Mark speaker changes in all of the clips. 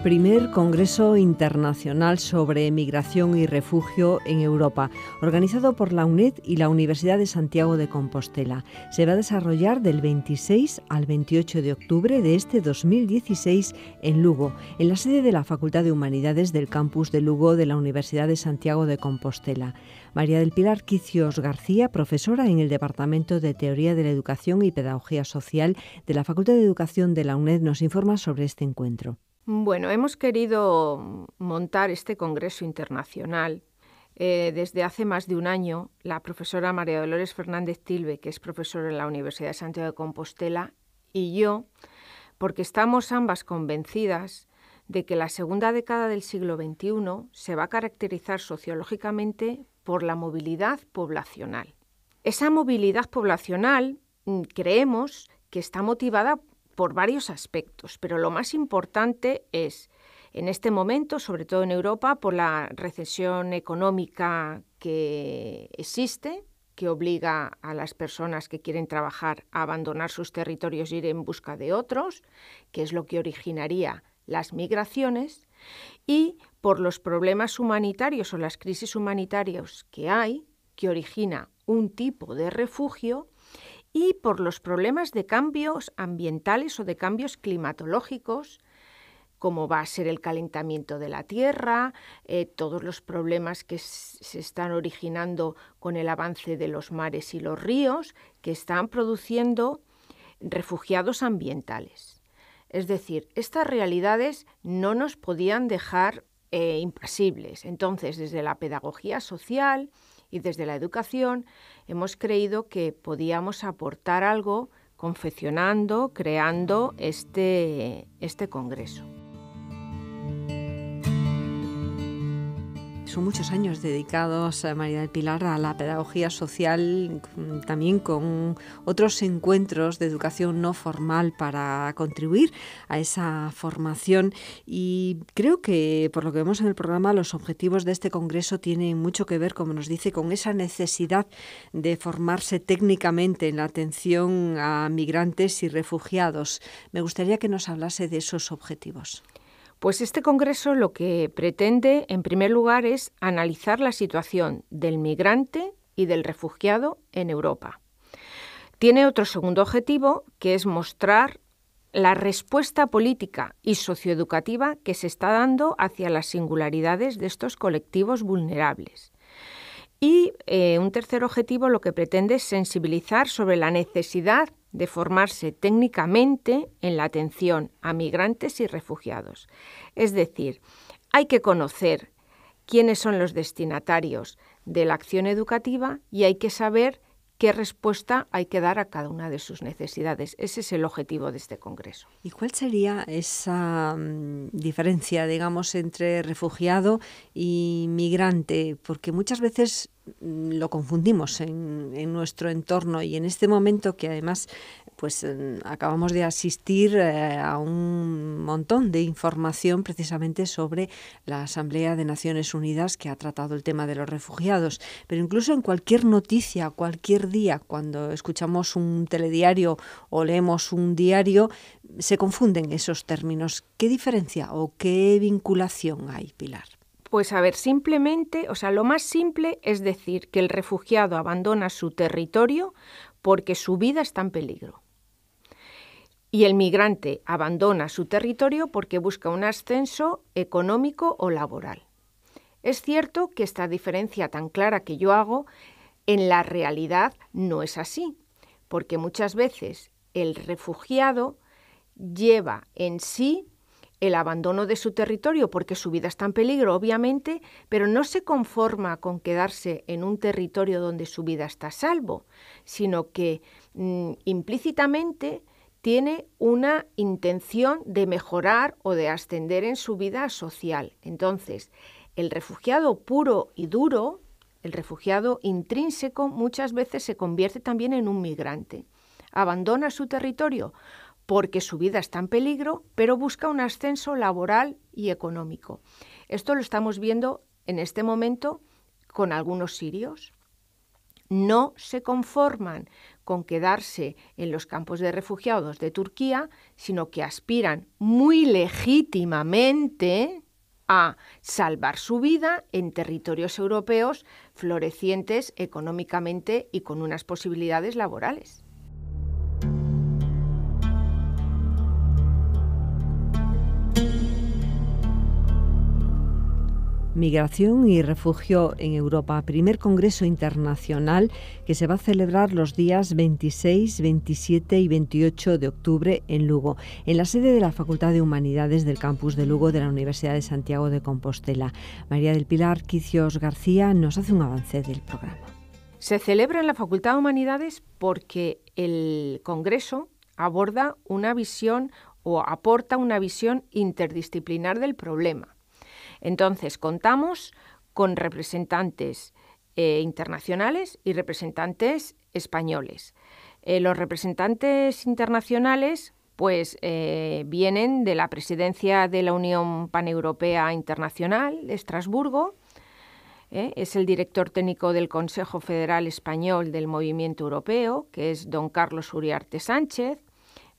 Speaker 1: primer Congreso Internacional sobre Migración y Refugio en Europa, organizado por la UNED y la Universidad de Santiago de Compostela. Se va a desarrollar del 26 al 28 de octubre de este 2016 en Lugo, en la sede de la Facultad de Humanidades del campus de Lugo de la Universidad de Santiago de Compostela. María del Pilar Quicios García, profesora en el Departamento de Teoría de la Educación y Pedagogía Social de la Facultad de Educación de la UNED, nos informa sobre este encuentro.
Speaker 2: Bueno, hemos querido montar este congreso internacional desde hace más de un año. La profesora María Dolores Fernández Tilbe, que es profesora en la Universidad de Santiago de Compostela, y yo, porque estamos ambas convencidas de que la segunda década del siglo XXI se va a caracterizar sociológicamente por la movilidad poblacional. Esa movilidad poblacional creemos que está motivada por varios aspectos, pero lo más importante es, en este momento, sobre todo en Europa, por la recesión económica que existe, que obliga a las personas que quieren trabajar a abandonar sus territorios e ir en busca de otros, que es lo que originaría las migraciones, y por los problemas humanitarios o las crisis humanitarias que hay, que origina un tipo de refugio, y por los problemas de cambios ambientales o de cambios climatológicos, como va a ser el calentamiento de la Tierra, todos los problemas que se están originando con el avance de los mares y los ríos, que están produciendo refugiados ambientales. Es decir, estas realidades no nos podían dejar impasibles. Entonces, desde la pedagogía social y desde la educación hemos creído que podíamos aportar algo confeccionando, creando este congreso.
Speaker 1: Son muchos años dedicados, María del Pilar, a la pedagogía social, también con otros encuentros de educación no formal para contribuir a esa formación. Y creo que, por lo que vemos en el programa, los objetivos de este congreso tienen mucho que ver, como nos dice, con esa necesidad de formarse técnicamente en la atención a migrantes y refugiados. Me gustaría que nos hablase de esos objetivos.
Speaker 2: Pues este congreso lo que pretende, en primer lugar, es analizar la situación del migrante y del refugiado en Europa. Tiene otro segundo objetivo, que es mostrar la respuesta política y socioeducativa que se está dando hacia las singularidades de estos colectivos vulnerables. Y un tercer objetivo lo que pretende es sensibilizar sobre la necesidad de formarse técnicamente en la atención a migrantes y refugiados. Es decir, hay que conocer quiénes son los destinatarios de la acción educativa y hay que saber qué respuesta hay que dar a cada una de sus necesidades. Ese es el objetivo de este congreso.
Speaker 1: ¿Y cuál sería esa diferencia, digamos, entre refugiado y migrante? Porque muchas veces lo confundimos en nuestro entorno y en este momento que además pues acabamos de asistir a un montón de información precisamente sobre la Asamblea de Naciones Unidas que ha tratado el tema de los refugiados. Pero incluso en cualquier noticia, cualquier día, cuando escuchamos un telediario o leemos un diario, se confunden esos términos. ¿Qué diferencia o qué vinculación hay, Pilar?
Speaker 2: Pues a ver, simplemente, lo más simple es decir que el refugiado abandona su territorio porque su vida está en peligro. Y el migrante abandona su territorio porque busca un ascenso económico o laboral. Es cierto que esta diferencia tan clara que yo hago, en la realidad no es así, porque muchas veces el refugiado lleva en sí el abandono de su territorio porque su vida está en peligro, obviamente, pero no se conforma con quedarse en un territorio donde su vida está a salvo, sino que implícitamente tiene una intención de mejorar o de ascender en su vida social. Entonces, el refugiado puro y duro, el refugiado intrínseco, muchas veces se convierte también en un migrante. Abandona su territorio porque su vida está en peligro, pero busca un ascenso laboral y económico. Esto lo estamos viendo en este momento con algunos sirios. no se conforman con quedarse en los campos de refugiados de Turquía, sino que aspiran muy legítimamente a salvar su vida en territorios europeos florecientes económicamente y con unas posibilidades laborales.
Speaker 1: Migración y refugio en Europa, primer congreso internacional que se va a celebrar los días 26, 27 y 28 de octubre en Lugo, en la sede de la Facultad de Humanidades del campus de Lugo de la Universidad de Santiago de Compostela. María del Pilar Quicios García nos hace un avance del programa.
Speaker 2: Se celebra en la Facultad de Humanidades porque el congreso aborda una visión o aporta una visión interdisciplinar del problema. Entonces, contamos con representantes internacionales y representantes españoles. Los representantes internacionales vienen de la presidencia de la Unión Paneuropea Internacional de Estrasburgo, es el director técnico del Consejo Federal Español del Movimiento Europeo, que es don Carlos Uriarte Sánchez.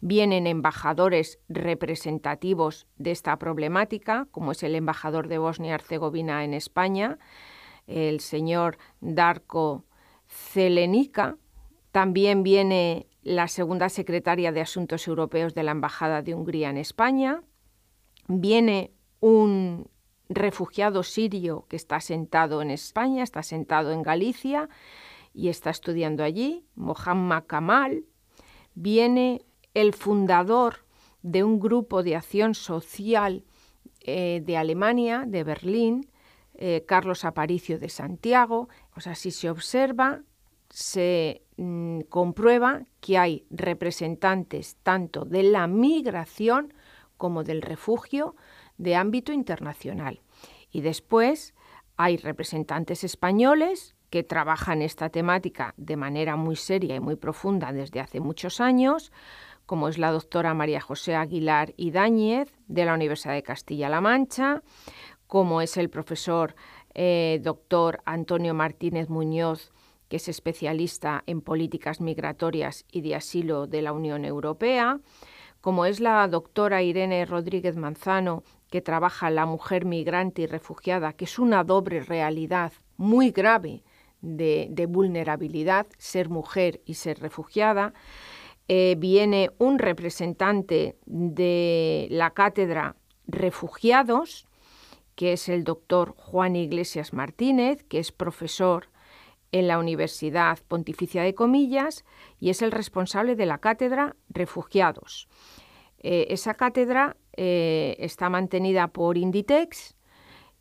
Speaker 2: Vienen embajadores representativos de esta problemática, como es el embajador de Bosnia y Herzegovina en España, el señor Darko Celenica. También viene la segunda secretaria de Asuntos Europeos de la Embajada de Hungría en España. Viene un refugiado sirio que está asentado en España, está asentado en Galicia y está estudiando allí, Mohammad Kamal. Viene el fundador de un grupo de acción social de Alemania, de Berlín, Carlos Aparicio de Santiago. O sea, si se observa, se comprueba que hay representantes tanto de la migración como del refugio de ámbito internacional. Y después hay representantes españoles que trabajan esta temática de manera muy seria y muy profunda desde hace muchos años, como es la doctora María José Aguilar Idáñez, de la Universidad de Castilla-La Mancha, como es el profesor doctor Antonio Martínez Muñoz, que es especialista en políticas migratorias y de asilo de la Unión Europea, como es la doctora Irene Rodríguez Manzano, que trabaja la mujer migrante y refugiada, que es una doble realidad muy grave de vulnerabilidad, ser mujer y ser refugiada. Viene un representante de la cátedra Refugiados, que es el doctor Juan Iglesias Martínez, que es profesor en la Universidad Pontificia de Comillas y es el responsable de la cátedra Refugiados. Esa cátedra está mantenida por Inditex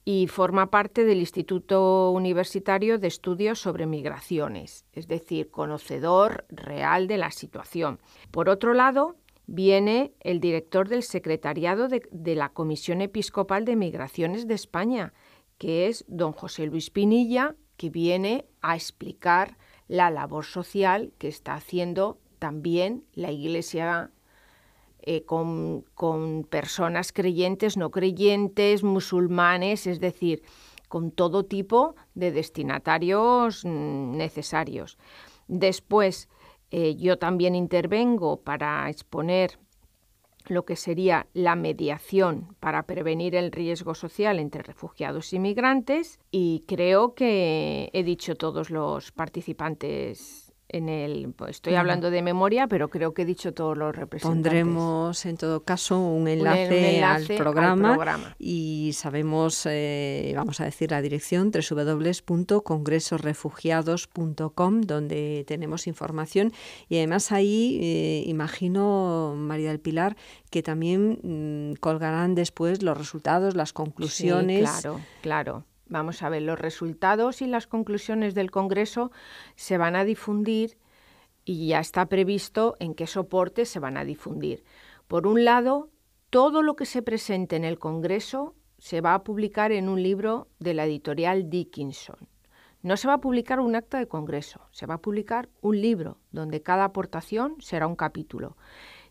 Speaker 2: y forma parte del Instituto Universitario de Estudios sobre Migraciones, es decir, conocedor real de la situación. Por otro lado, viene el director del secretariado de la Comisión Episcopal de Migraciones de España, que es don José Luis Pinilla, que viene a explicar la labor social que está haciendo también la Iglesia con personas creyentes, no creyentes, musulmanes, es decir, con todo tipo de destinatarios necesarios. Después, yo también intervengo para exponer lo que sería la mediación para prevenir el riesgo social entre refugiados y migrantes, y creo que he dicho todos los participantes estoy hablando de memoria, pero creo que he dicho todos los representantes.
Speaker 1: Pondremos en todo caso un enlace al programa y sabemos, vamos a decir la dirección, www.congresorefugiados.com, donde tenemos información y además ahí imagino, María del Pilar, que también colgarán después los resultados, las conclusiones.
Speaker 2: Sí, claro. Vamos a ver, los resultados y las conclusiones del Congreso se van a difundir y ya está previsto en qué soporte se van a difundir. Por un lado, todo lo que se presente en el Congreso se va a publicar en un libro de la editorial Dickinson. No se va a publicar un acta de Congreso, se va a publicar un libro donde cada aportación será un capítulo.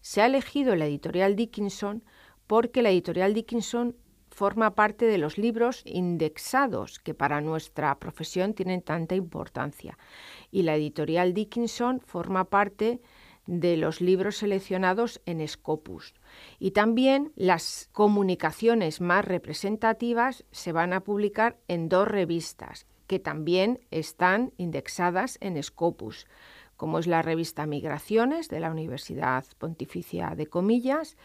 Speaker 2: Se ha elegido la editorial Dickinson porque la editorial Dickinson forma parte de los libros indexados, que para nuestra profesión tienen tanta importancia. Y la editorial Dickinson forma parte de los libros seleccionados en Scopus. Y también las comunicaciones más representativas se van a publicar en 2 revistas, que también están indexadas en Scopus, como es la revista Migraciones de la Universidad Pontificia de Comillas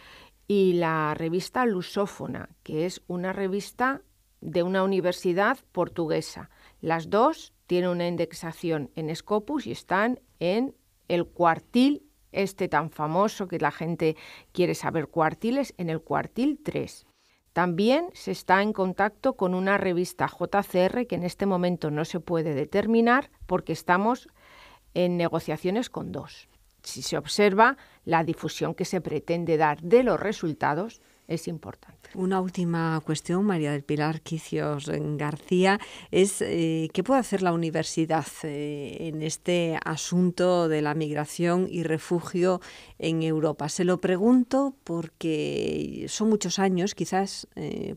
Speaker 2: y la revista Lusófona, que es una revista de una universidad portuguesa. Las 2 tienen una indexación en Scopus y están en el cuartil tan famoso que la gente quiere saber cuartiles, en el cuartil 3. También se está en contacto con una revista JCR que en este momento no se puede determinar porque estamos en negociaciones con 2. Si se observa, la difusión que se pretende dar de los resultados es importante.
Speaker 1: Una última cuestión, María del Pilar Quicios García, es ¿qué puede hacer la universidad en este asunto de la migración y refugio en Europa? Se lo pregunto porque son muchos años, quizás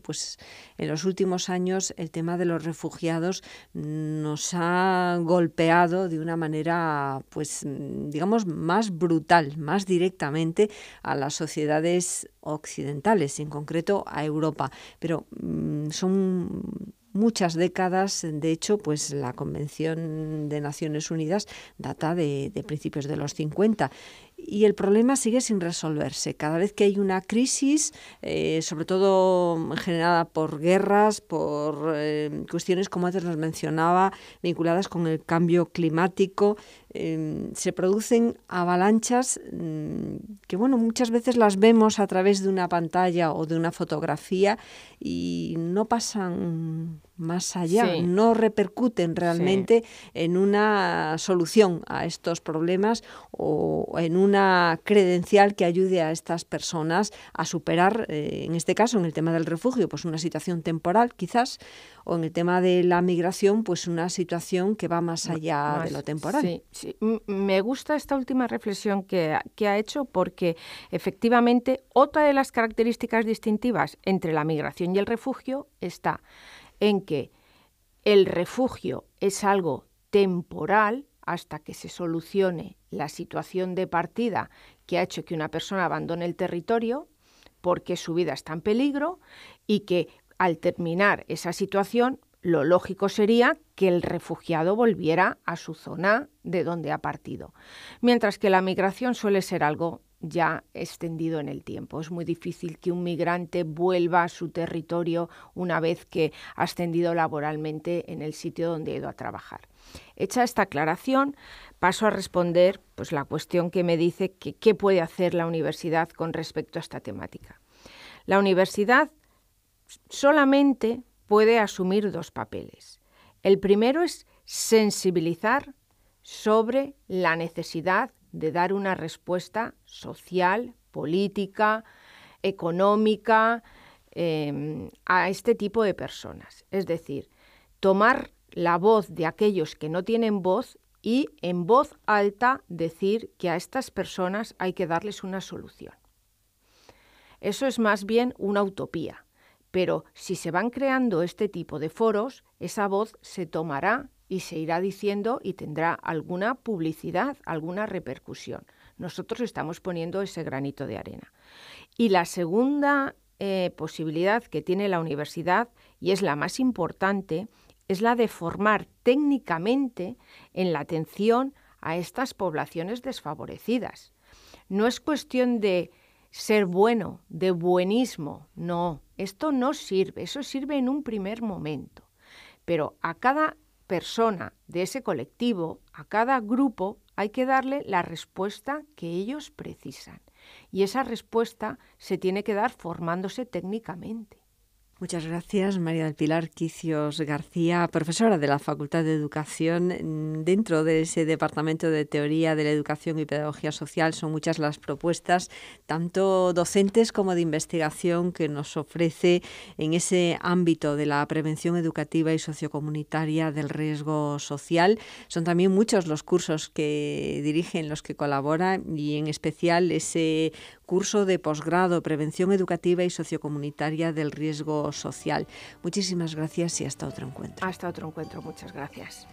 Speaker 1: pues en los últimos años el tema de los refugiados nos ha golpeado de una manera, pues digamos, más brutal, más directamente a las sociedades occidentales, en concreto a Europa, pero son muchas décadas. De hecho, pues la Convención de Naciones Unidas data de principios de los 50 y el problema sigue sin resolverse. Cada vez que hay una crisis, sobre todo generada por guerras, por cuestiones como antes nos mencionaba, vinculadas con el cambio climático, se producen avalanchas que, bueno, muchas veces las vemos a través de una pantalla o de una fotografía y no pasan más allá,
Speaker 2: sí,
Speaker 1: no repercuten realmente en una solución a estos problemas o en una credencial que ayude a estas personas a superar, en este caso, en el tema del refugio, pues una situación temporal quizás, o en el tema de la migración, pues una situación que va más allá de lo temporal.
Speaker 2: Sí, sí. Me gusta esta última reflexión que ha hecho porque efectivamente otra de las características distintivas entre la migración y el refugio está en que el refugio es algo temporal hasta que se solucione la situación de partida que ha hecho que una persona abandone el territorio porque su vida está en peligro y que al terminar esa situación lo lógico sería que el refugiado volviera a su zona de donde ha partido. Mientras que la migración suele ser algo ya extendido en el tiempo. Es muy difícil que un migrante vuelva a su territorio una vez que ha ascendido laboralmente en el sitio donde ha ido a trabajar. Hecha esta aclaración, paso a responder pues, la cuestión que me dice que qué puede hacer la universidad con respecto a esta temática. La universidad solamente puede asumir 2 papeles. El primero es sensibilizar sobre la necesidad de dar una respuesta social, política, económica a este tipo de personas. Es decir, tomar la voz de aquellos que no tienen voz y en voz alta decir que a estas personas hay que darles una solución. Eso es más bien una utopía, pero si se van creando este tipo de foros, esa voz se tomará y se irá diciendo y tendrá alguna publicidad, alguna repercusión. Nosotros estamos poniendo ese granito de arena. Y la segunda posibilidad que tiene la universidad, y es la más importante, es la de formar técnicamente en la atención a estas poblaciones desfavorecidas. No es cuestión de ser bueno, de buenismo, no, esto no sirve, eso sirve en un primer momento, pero a cada persona de ese colectivo, a cada grupo, hay que darle la respuesta que ellos precisan. Y esa respuesta se tiene que dar formándose técnicamente.
Speaker 1: Muchas gracias, María del Pilar Quicios García, profesora de la Facultad de Educación. Dentro de ese Departamento de Teoría de la Educación y Pedagogía Social son muchas las propuestas, tanto docentes como de investigación, que nos ofrece en ese ámbito de la prevención educativa y sociocomunitaria del riesgo social. Son también muchos los cursos que dirigen, los que colaboran, y en especial ese curso de posgrado, Prevención Educativa y Sociocomunitaria del Riesgo lo social. Muchísimas gracias y hasta otro encuentro.
Speaker 2: Hasta otro encuentro, muchas gracias.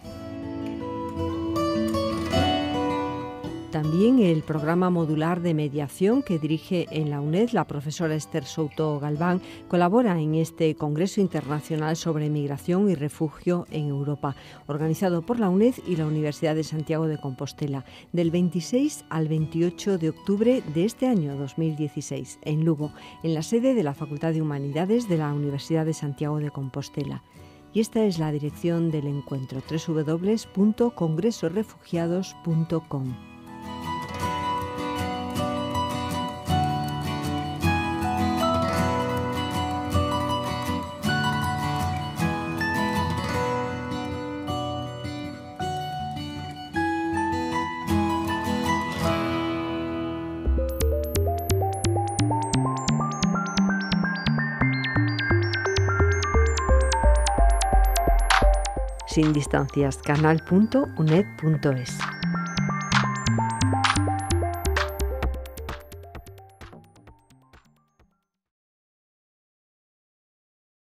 Speaker 1: También el programa modular de mediación que dirige en la UNED la profesora Esther Souto Galván colabora en este Congreso Internacional sobre Migración y Refugio en Europa, organizado por la UNED y la Universidad de Santiago de Compostela, del 26 al 28 de octubre de este año 2016, en Lugo, en la sede de la Facultad de Humanidades de la Universidad de Santiago de Compostela. Y esta es la dirección del encuentro: www.congresorefugiados.com. Sin distancias, canal.uned.es.